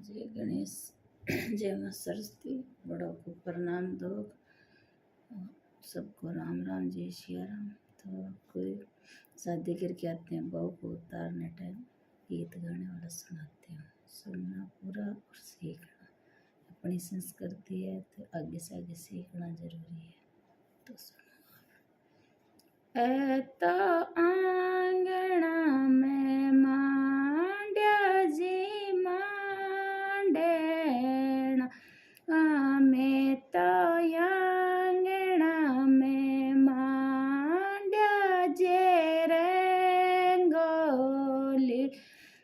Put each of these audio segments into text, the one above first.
जय गणेश। जय माँ सरस्वती। बड़ों को प्रणाम दो। सबको राम राम, जय सिया राम। तो कोई शादी करके आते हैं, बहू को उतारने टाइम गीत गाने वाला सुनाती हूँ। सुनना पूरा और सीखना। अपनी संस्कृति है तो आगे से आगे सीखना जरूरी है। तो सुनो। ए तो आंगना में मांड्या जी मांडेना, आमे तो आंगना में मांड्या जे रंगोली,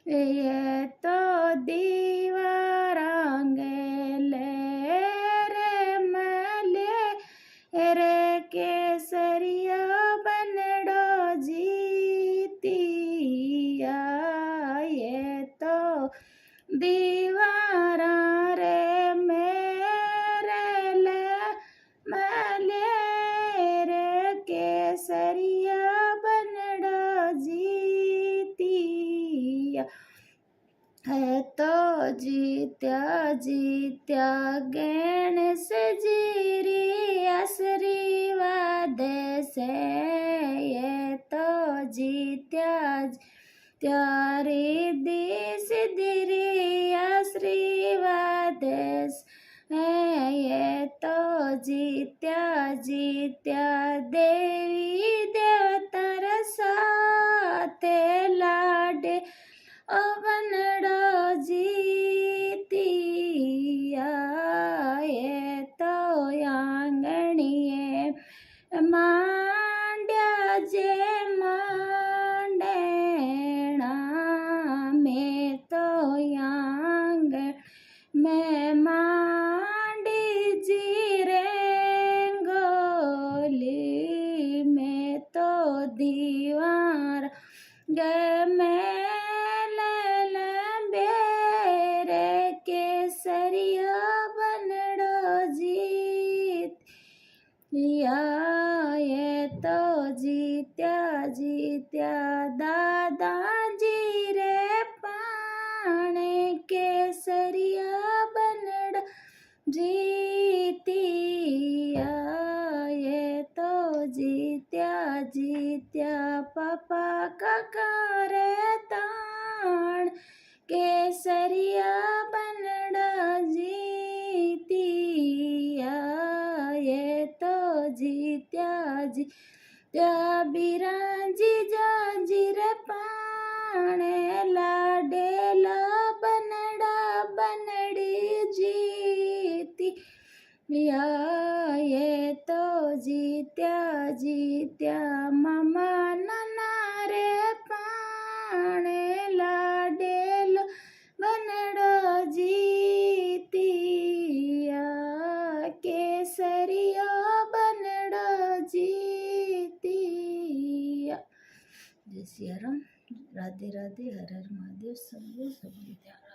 ये तो दीवारांगे ले रे मले रे केसरिया बनड़ो जीतिया, ये तो दीवारा रे मेरे ले मले रे केसरिया बनड़ो जीतिया, है तो जीत्या जीत्या गणेश जीरी आशीर्वाद से, ये तो जीत्या त्यारी देश दिरी आशीर्वाद से, ये तो जीत्या जीत्या देवी देवतार साथे लाडे ओ बनड़ो जीतिया, ये तो आंगणिए मांड्या जे मांडेना, मैं तो आंगण में मांडी जी रंगोली, मैं तो दीवार गे बेरे केसरिया बनड़ो जीतिया, ये तो जीत्या जीत्या दादाजी रे पाणे केसरिया बनड़ो जीतिया, ये तो जीत्या जीत्या पापा काका रे ताण केसरिया बनड़ो जीतिया, ये तो जीत्या जीत्या बिराजी जांजीर पाणे लाडेला बनड़ा बनड़ी जीती, या ये तो जीत्या जीत्या मामा नाना रे पाणे लाडेल बनड़ो जीतिया, केसरिया बनड़ो जीतिया। जय सिया राम। राधे राधे। हर हर महादेव। सब ध्यान